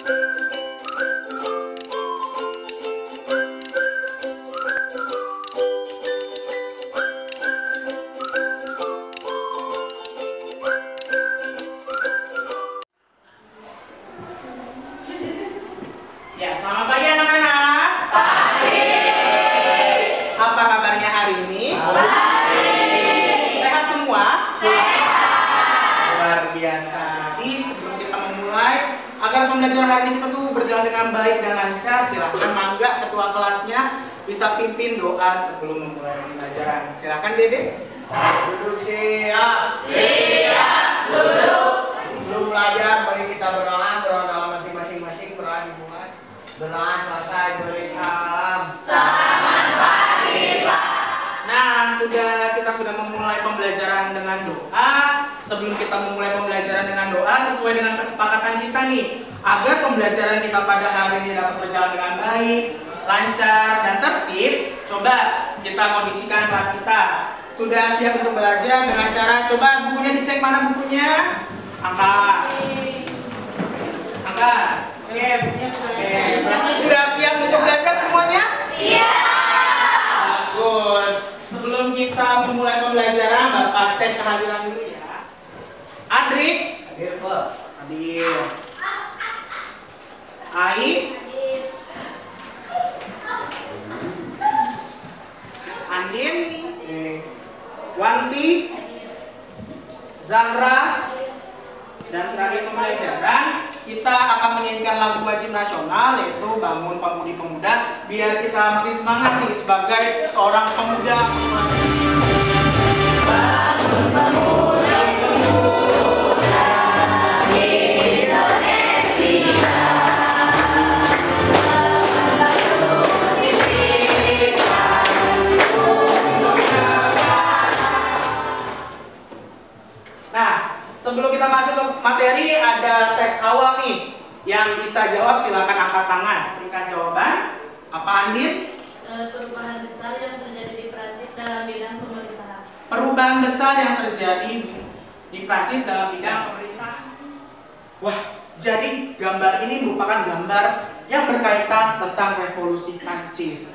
Ya, selamat pagi anak-anak. Pagi. Apa kabarnya hari ini? Baik. Sehat semua? Sehat. Luar biasa. Jadi sebelum kita memulai, agar pembelajaran hari ini kita tuh berjalan dengan baik dan lancar, silahkan mangga ketua kelasnya bisa pimpin doa sebelum memulai pembelajaran. Silahkan Dede. Duduk siap. Siap. Duduk. Sebelum belajar, mari kita berdoa dalam hati masing-masing, berdoa dimulai. Berdoa selesai, beri salam. Selamat pagi, Pak. Nah, kita sudah memulai pembelajaran dengan doa. Sebelum kita memulai pembelajaran dengan doa, sesuai dengan kesepakatan kita nih, agar pembelajaran kita pada hari ini dapat berjalan dengan baik, lancar, dan tertib, coba kita kondisikan kelas kita. Sudah siap untuk belajar dengan cara, coba bukunya dicek, mana bukunya? Angkat. Angkat. Oke, bukunya sudah. Oke, berarti sudah siap untuk belajar semuanya? Siap. Bagus. Sebelum kita memulai pembelajaran, Bapak cek kehadiran dulu ya. Adrik. Hadir, Pak. Hadir. Ai. Hadir. Andin. Wanti. Zahra. Dan terakhir pembelajaran, kita akan menyanyikan lagu wajib nasional, yaitu Bangun Pemudi Pemuda, biar kita makin semangat nih sebagai seorang pemuda. Bangun pemuda, pemuda Indonesia. Nah, sebelum kita masuk ke materi, ada tes awal nih. Yang bisa jawab silakan angkat tangan. Berikan jawaban. Apa, Andin? Perubahan besar yang terjadi di Prancis dalam bidang pemerintahan. Perubahan besar yang terjadi di Prancis dalam bidang pemerintahan. Wah, jadi gambar ini merupakan gambar yang berkaitan tentang revolusi Prancis.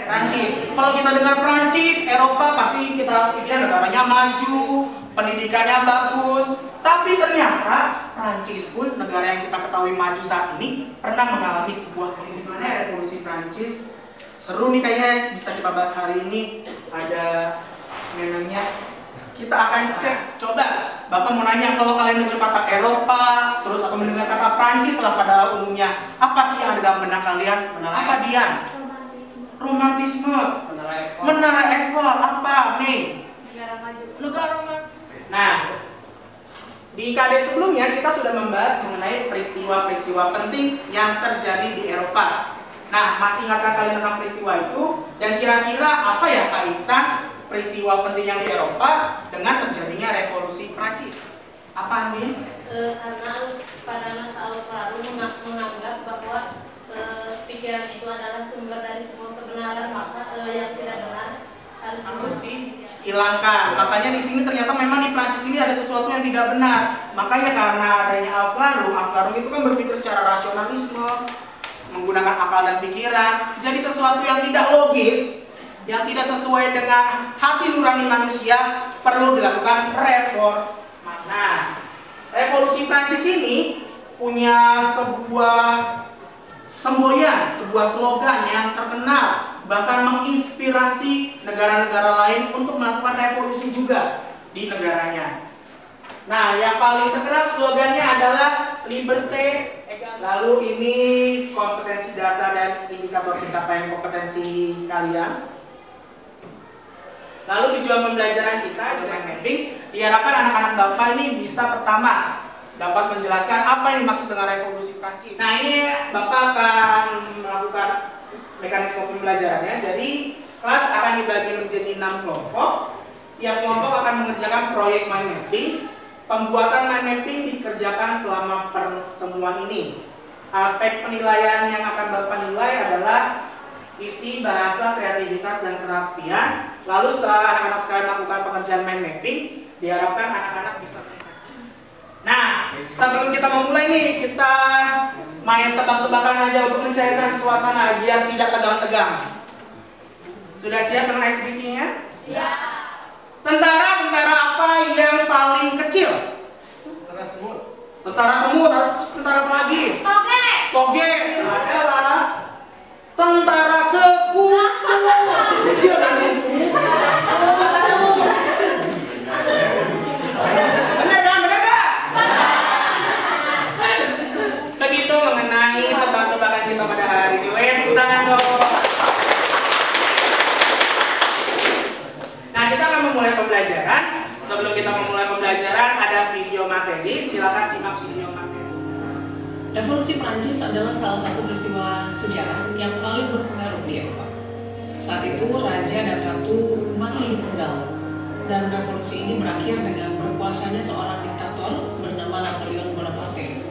Prancis. Kalau kita dengar Prancis, Eropa, pasti kita pikir negaranya maju, pendidikannya bagus. Tapi ternyata Prancis pun, negara yang kita ketahui maju saat ini, pernah mengalami sebuah revolusi Prancis. Seru nih kayaknya, bisa kita bahas hari ini. Ada memangnya. Kita akan cek. Coba Bapak mau nanya, kalau kalian dengar kata Eropa, terus atau mendengar kata Prancis lah pada umumnya, apa sih yang ada dalam benak kalian? Apa dia? Romantisme. Menara Eiffel. Apa nih? Negara maju. Negara maju. Nah, di KD sebelumnya kita sudah membahas mengenai peristiwa-peristiwa penting yang terjadi di Eropa. Nah, masih ingatkah kalian tentang peristiwa itu? Dan kira-kira apa ya kaitan peristiwa penting yang di Eropa dengan terjadinya revolusi Prancis? Apa nih? Karena pada masa Orde Baru menganggap bahwa pikiran itu adalah sumber dari semua kebenaran, maka yang tidak benar harus dihilangkan. Makanya di sini ternyata memang di Prancis ini ada sesuatu yang tidak benar. Makanya karena adanya Aflarum itu kan berpikir secara rasionalisme, menggunakan akal dan pikiran. Jadi sesuatu yang tidak logis, yang tidak sesuai dengan hati nurani manusia, perlu dilakukan reform. Nah, revolusi Prancis ini punya sebuah semboyan, sebuah slogan yang terkenal, bahkan menginspirasi negara-negara lain untuk melakukan revolusi juga di negaranya. Nah, yang paling terkenal slogannya adalah Liberté. Lalu ini kompetensi dasar dan indikator pencapaian kompetensi kalian. Lalu tujuan pembelajaran kita dengan mapping, diharapkan anak-anak Bapak ini bisa pertama dapat menjelaskan apa yang dimaksud dengan revolusi Prancis. Nah, ini Bapak akan melakukan mekanisme pembelajarannya. Jadi kelas akan dibagi menjadi 6 kelompok. Tiap kelompok akan mengerjakan proyek mind mapping. Pembuatan mind mapping dikerjakan selama pertemuan ini. Aspek penilaian yang akan Bapak nilai adalah isi, bahasa, kreativitas, dan kerapian. Lalu setelah anak-anak sekalian melakukan pekerjaan mind mapping, diharapkan anak-anak bisa. Nah, sebelum kita memulai nih, kita main tebak-tebakan aja untuk mencairkan suasana biar tidak tegang-tegang. Sudah siap dengan ice breaking-nya? Siap. Tentara apa yang paling kecil? Tentara semut. Tentara semut, tentara apa lagi? Toge. Toge adalah tentara sekutu. Kecil kan? Benar kan? Benar kan? Begitu mengenai tebak-tebakan kita pada hari ini. Tepuk tangan dong. Nah, kita akan memulai pembelajaran. Sebelum kita memulai pembelajaran, ada video materi. Silakan simak video materi. Revolusi Prancis adalah salah satu peristiwa sejarah yang paling berpengaruh di Eropa. Saat itu, raja dan ratu mati dipenggal, dan revolusi ini berakhir dengan berkuasanya seorang diktator bernama Napoleon Bonaparte.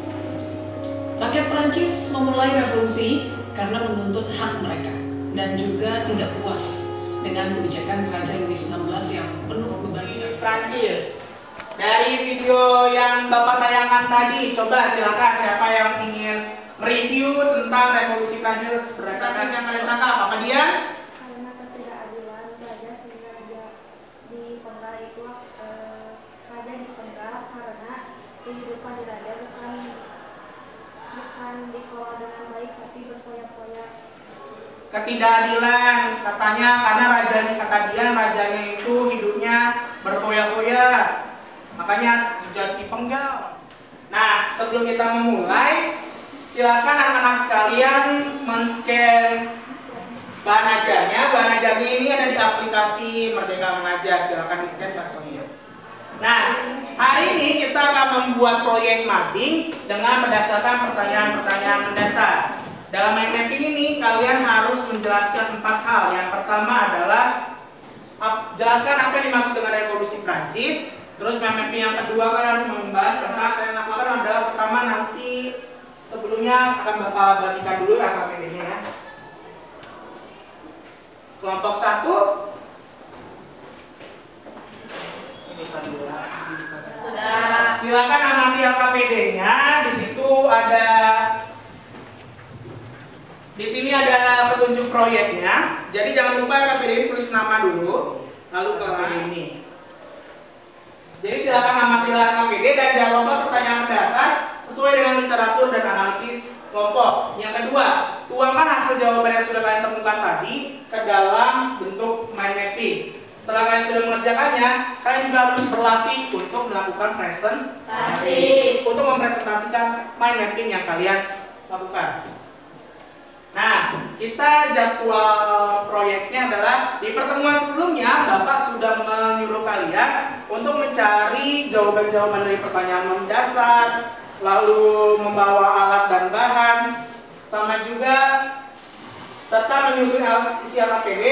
Rakyat Prancis memulai revolusi karena menuntut hak mereka dan juga tidak puas dengan kebijakan Raja Louis XVI yang penuh beban. Prancis. Dari video yang Bapak tayangkan tadi, coba silakan siapa yang ingin mereview tentang revolusi Prancis berdasarkan yang kalian tangkap. Apa dia? Karena ketidakadilan raja sehingga raja dipenggal itu raja dipenggal karena kehidupan di raja bukan dikelola dengan baik tapi berfoya-foya. Ketidakadilan katanya karena rajanya itu hidupnya berfoya-foya, makanya dipenggal. Nah, sebelum kita memulai, silakan anak-anak sekalian men-scan bahan ajarnya. Bahan ajarnya ini ada di aplikasi Merdeka Mengajar. Silakan di-scan barcode-nya. Nah, hari ini kita akan membuat proyek mapping dengan berdasarkan pertanyaan-pertanyaan mendasar. Dalam mind mapping ini, kalian harus menjelaskan 4 hal. Yang pertama adalah jelaskan apa yang dimaksud dengan revolusi Prancis. Terus mind mapping yang kedua, kalian harus membahas tentang kalian lakukan adalah pertama nanti sebelumnya akan Bapak bagikan dulu AKPD-nya ya. Kelompok 1 ini bisa dulu ya. Sudah. Silakan amati AKPD-nya. Di sini ada petunjuk proyeknya. Jadi jangan lupa AKPD ini tulis nama dulu, lalu ke AKPD ini. Jadi silakan amatilah AKPD dan jawablah pertanyaan mendasar sesuai dengan literatur dan analisis kelompok. Yang kedua, tuangkan hasil jawaban yang sudah kalian temukan tadi ke dalam bentuk mind mapping. Setelah kalian sudah mengerjakannya, kalian juga harus berlatih untuk melakukan presentasi, untuk mempresentasikan mind mapping yang kalian lakukan. Nah, kita jadwal proyeknya adalah di pertemuan sebelumnya Bapak sudah menyuruh kalian untuk mencari jawaban-jawaban dari pertanyaan mendasar, lalu membawa alat dan bahan, sama juga serta menyusun isi AKPD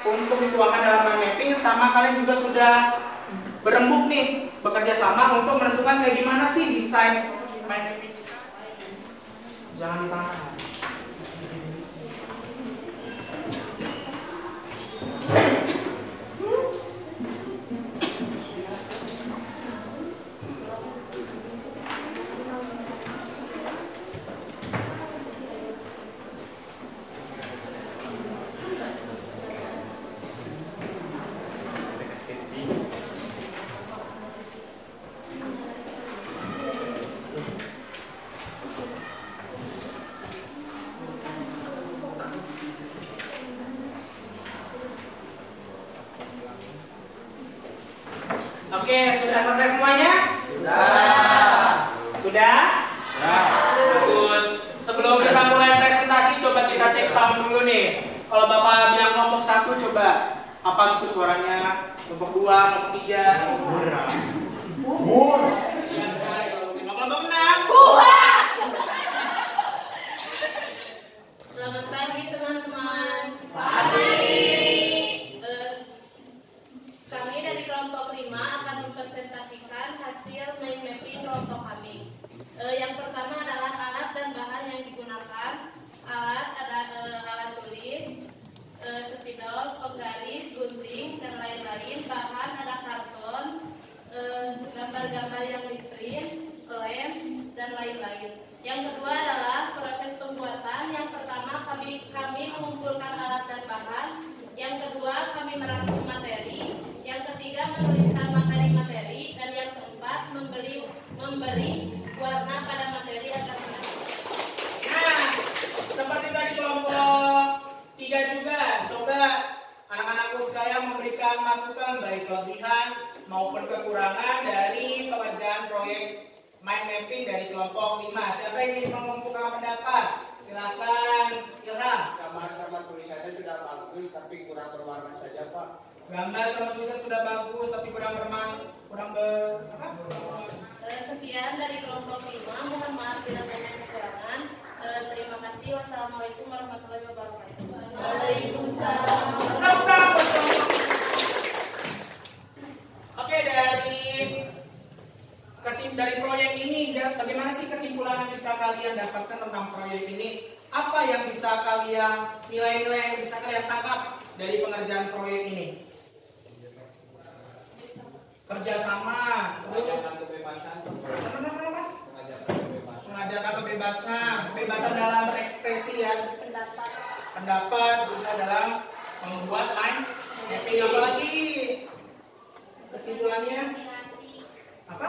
untuk dituangkan dalam mind mapping. Sama kalian juga sudah berembuk nih bekerja sama untuk menentukan kayak gimana sih desain mind mapping kita. Jangan ditahan. Oke, sudah selesai semuanya? Sudah? Bagus. Sebelum kita mulai presentasi, coba kita cek sound dulu nih. Kalau Bapak bilang kelompok 1, coba apa itu suaranya? Kelompok 2, kelompok 3. Iya sekali. Kelompok 6. Selamat pagi teman-teman. Kami dari kelompok 5 akan mempresentasikan hasil mind mapping kelompok kami. Yang pertama adalah alat dan bahan yang digunakan. Alat ada alat tulis, spidol, penggaris, gunting, dan lain-lain. Bahan ada karton, gambar-gambar yang di print, lem, dan lain-lain. dari kelebihan maupun kekurangan dari pengerjaan proyek mind mapping dari kelompok 5. Siapa yang ingin mengemukakan pendapat? Silakan Ilham. Gambar sama tulisannya sudah bagus tapi kurang berwarna saja, Pak. Gambar sama tulisan sudah bagus tapi kurang Sekian dari kelompok 5. Mohon maaf bila banyak kekurangan. Terima kasih. Wassalamualaikum warahmatullahi wabarakatuh. Waalaikumsalam. Oke, dari proyek ini, bagaimana sih kesimpulan yang bisa kalian dapatkan tentang proyek ini? Apa yang bisa kalian, nilai-nilai yang bisa kalian tangkap dari pengerjaan proyek ini? Kerjasama, Mengajarkan kebebasan. mengajarkan kebebasan dalam berekspresi ya, pendapat juga dalam membuat mind mapping. Apalagi kesimpulannya apa?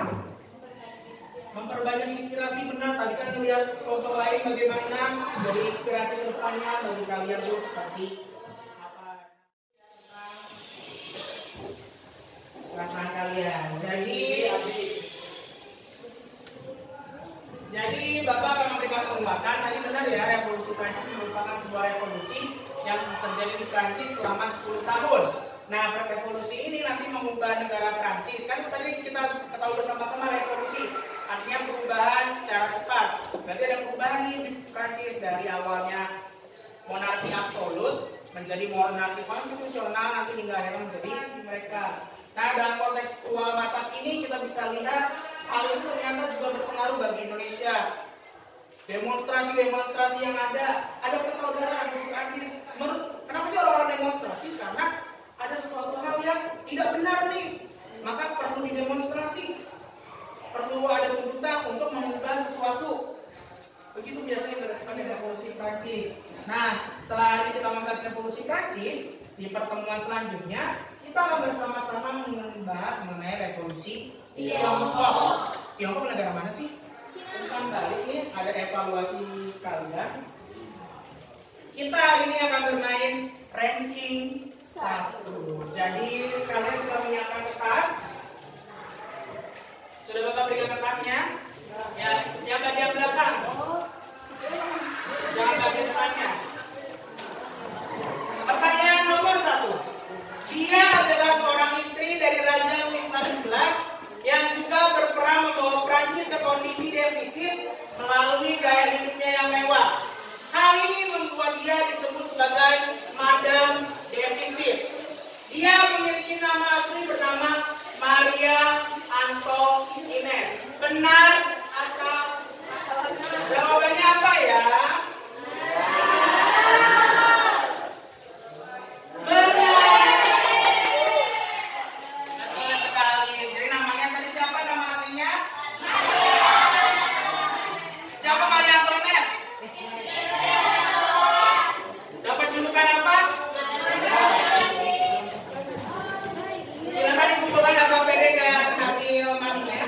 Memperbanyak inspirasi. Benar, tadi kan melihat kelompok lain bagaimana menjadi inspirasi ke depannya bagi kalian tuh seperti apa perasaan kalian. Jadi Bapak akan memberikan penguatan. Tadi benar ya, revolusi Prancis merupakan sebuah revolusi yang terjadi di Prancis selama 10 tahun. Nah, revolusi ini nanti mengubah negara Prancis. Kan tadi kita ketahui bersama-sama revolusi artinya perubahan secara cepat. Berarti ada perubahan nih di Prancis dari awalnya monarki absolut menjadi monarki konstitusional, nanti hingga akhirnya menjadi mereka. Nah, dalam konteks masa kini kita bisa lihat hal itu ternyata juga berpengaruh bagi Indonesia. Demonstrasi yang ada persaudaraan di Prancis. Kenapa sih orang-orang demonstrasi? Karena ada sesuatu hal yang tidak benar nih, maka perlu didemonstrasi, perlu ada tuntutan untuk mengubah sesuatu. Begitu biasanya dilakukan di revolusi Prancis. Nah, setelah hari kita membahas revolusi Prancis, di pertemuan selanjutnya kita akan bersama-sama membahas mengenai revolusi Tiongkok. Tiongkok negara mana sih? Bukan balik nih, ada evaluasi kalian. Kita hari ini akan bermain ranking 1. Jadi kalian sudah menyiapkan kertas? Sudah Bapak berikan kertasnya? Ya, yang bagian belakang. Jangan bagian depannya. Pertanyaan nomor 1. Dia adalah seorang istri dari Raja Louis XIV yang juga berperan membawa Prancis ke kondisi defisit melalui gaya hidupnya yang mewah. Hal ini membuat dia disebut sebagai Madame Defisit. Dia memiliki nama asli bernama Maria Antoinette. Benar atau jawabannya apa ya? Benar. Betul sekali. Jadi namanya tadi siapa nama aslinya? Siapa Maria Antoinette? Dapat julukan apa? Silakan dikumpulkan LKPD dan hasil mandinya.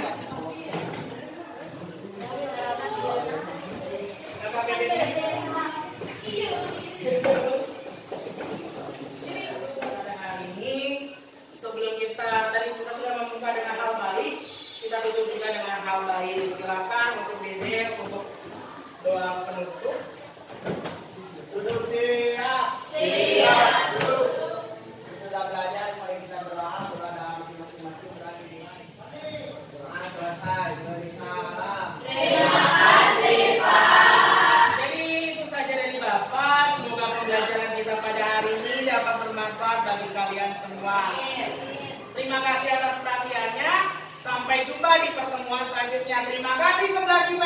LKPD. Hari ini sebelum kita sudah membuka dengan hal baik, kita tutup juga dengan hal baik. Silakan untuk Dede untuk doa penutup. Duduk siap. Siap. Duduk. Sudah belajar, mari kita berdoa kepada masing-masing berani. Doa selesai. Beri salam. Terima kasih, Pak. Jadi itu saja dari Bapak. Semoga pembelajaran kita pada hari ini dapat bermanfaat bagi kalian semua. Terima kasih atas perhatiannya. Sampai jumpa di pertemuan selanjutnya. Terima kasih 11 IPA.